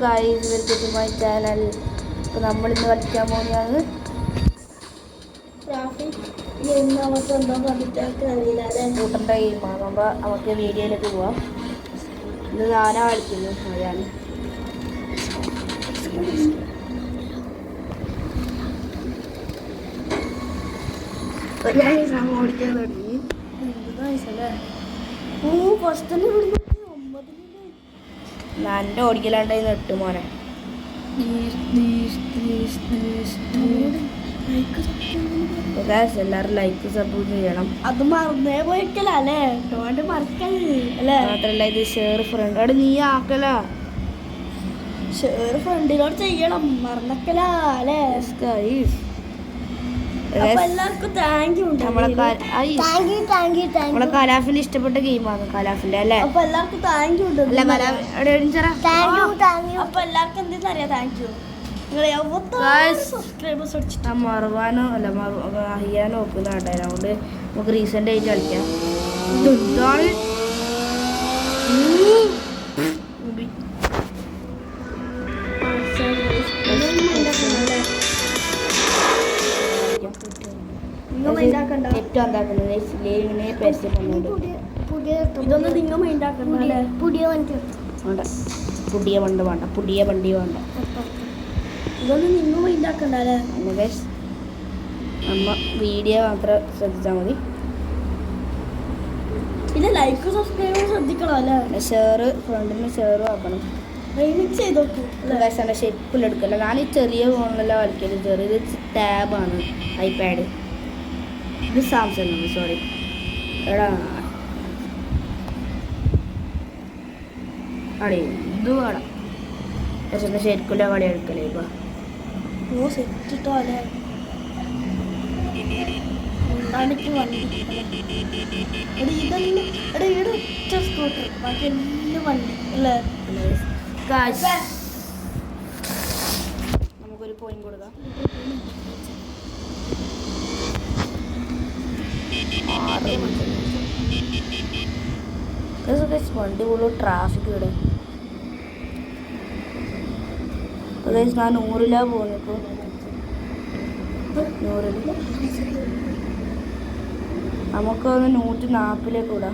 Guys, welcome to my channel. ഇപ്പോൾ നമ്മളിന്ന് കളിക്കാൻ പോകുന്നതാണ് കൂട്ടൻ്റെ ഗെയിമാണ്. അപ്പോൾ നമുക്ക് വീഡിയോയിലേക്ക് പോവാം. ഇന്ന് ഞാനാ കളിക്കുന്നു. അതാണ് ഓടിക്കാൻ തുടങ്ങി. എൻ്റെ ഓടിക്കലാണ്ടായി 8 മോനെ. എല്ലാവരും ലൈക്ക് സപ്പോർട്ട് ചെയ്യണം. അത് മറന്നേ പോയിക്കല്ലേ മാത്രല്ല ഇത് ഷെയർ ഫ്രണ്ട് അവിടെ നീ ആക്കല ഷെയർ ഫ്രണ്ടിനോട് ചെയ്യണം, മറന്നക്കല അല്ലേ. എല്ലാവർക്കും താങ്ക് യു. നമ്മളെ കലാഫിന്റെ ഇഷ്ടപ്പെട്ട ഗെയിമാണ് കലാഫിന്റെ അല്ലേ. അപ്പൊ എല്ലാവർക്കും താങ്ക് യു ഉണ്ട്. അപ്പൊ എല്ലാവർക്കും എന്താ അറിയാം താങ്ക് യു. മറവാനോ അല്ല അറിയാനോ നോക്കുന്ന കേട്ടോ. അതുകൊണ്ട് നമുക്ക് റീസെന്റ് ആയിട്ട് കളിക്കാം. എന്താണ് ഏറ്റവും എന്താക്കുന്നത് ഇങ്ങനെ പരസ്യം ഇതൊന്നും നിങ്ങൾ മൈൻഡാക്കണ്ട. പുതിയ വണ്ടി വേണ്ട, പുതിയ വണ്ടി വേണ്ട. ഇതൊന്നും നിങ്ങൾ മൈൻഡാക്കണ്ടല്ലേ. നമ്മ വീഡിയോ മാത്രം ശ്രദ്ധിച്ചാൽ മതി. പിന്നെ ലൈക്ക് സബ്സ്ക്രൈബ് ശ്രദ്ധിക്കണം അല്ലേ. ഷെയർ ഫ്രണ്ടിന് ഷെയറും ആക്കണം. ഷെപ്പിലെടുക്കല്ല. ഞാൻ ഈ ചെറിയ ഫോണിലല്ല കളിക്കല്. ചെറിയത് ടാബാണ്, ഐപാഡ്. ഇത് സാംസങ് ആണ്, സോറി. എടാ അടേ ഇത് വേണം. പക്ഷെ ശരിക്കുള്ള കളി എടുക്കലേ. ഇപ്പൊ സെറ്റിട്ടോല്ലേ സ്കൂട്ടർ ബാക്കി എല്ലാം വണ്ടി അല്ലേ. നമുക്കൊരു പോയിന്റ് കൊടുക്കാം. വണ്ടി കൂടുതൽ ട്രാഫിക് ഇവിടെ. ഞാൻ 100 പോകുന്നു. ഇപ്പോൾ 100 നമുക്കൊന്ന് 140 കൂടാ.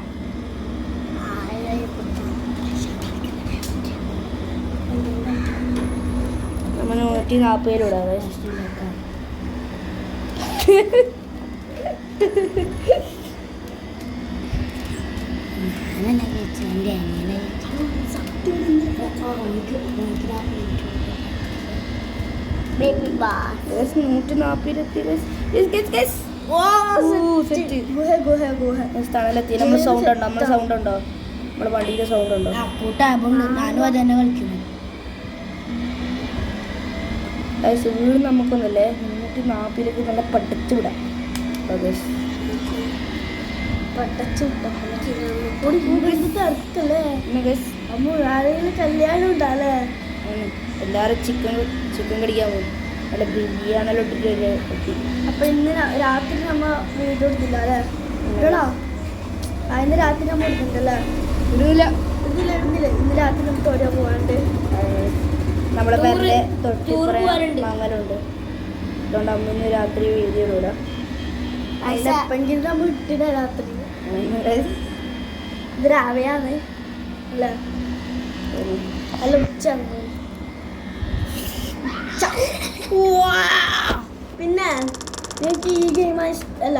നമ്മൾ 140 സ്ഥലത്തിലെത്തി. നമ്മൾ സൗണ്ട് ഉണ്ടോ? നമ്മളെ സൗണ്ട് ഉണ്ടോ? നമ്മളെ വണ്ടിയുടെ സൗണ്ട് ഉണ്ടോ? ഞാനും അതന്നെ കളിക്കുന്നു. വീട് നമുക്കൊന്നല്ലേ 140 നല്ല പഠിച്ചു വിടാം. കല്യാണം ഉണ്ടല്ലേ. എല്ലാരും ചിക്കൻ കടിക്കാൻ പോകും. അല്ല ബിരിയാണല്ലോ ഇട്ടിട്ട്. അപ്പൊ ഇന്ന് രാത്രി നമ്മ വീഡിയോ എടുത്തില്ല അല്ലേ. ഇന്ന് രാത്രി നമ്മ എടുത്തിട്ടല്ലേ. ഇടില്ല. ഇന്ന് രാത്രി നമുക്ക് ഓരോ പോകാണ്ട്. നമ്മളെ പേരിലെ മംഗലുണ്ട്. അതുകൊണ്ട് അമ്മ ഇന്ന് രാത്രി വീഡിയോ ഇടാം. എപ്പെങ്കിലും നമ്മ ഇട്ടിട രാത്രി. ഇത് രാവിലെയാണ് അല്ലേ. അല്ല ഉച്ച. പിന്നെ നിങ്ങൾക്ക് ഈ ഗെയിം അല്ല,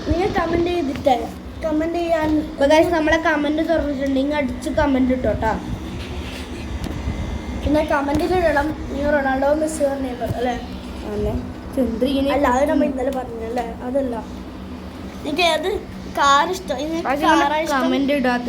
നിങ്ങൾ കമന്റ് ചെയ്തിട്ട് കമന്റ് ചെയ്യാൻ. നമ്മളെ കമന്റ് തുറന്നിട്ടുണ്ടെങ്കിൽ അടിച്ച് കമന്റ് ഇട്ടോട്ടാ. പിന്നെ കമന്റിലിടണം നിങ്ങൾ റൊണാൾഡോ മെസ്സി പറഞ്ഞ അല്ലേ. അല്ല അത് നമ്മൾ ഇന്നലെ പറഞ്ഞല്ലേ. അതല്ല നിങ്ങൾക്ക് ഏത് കാർ ഇഷ്ടം. കമന്റ് ഇടാത്ത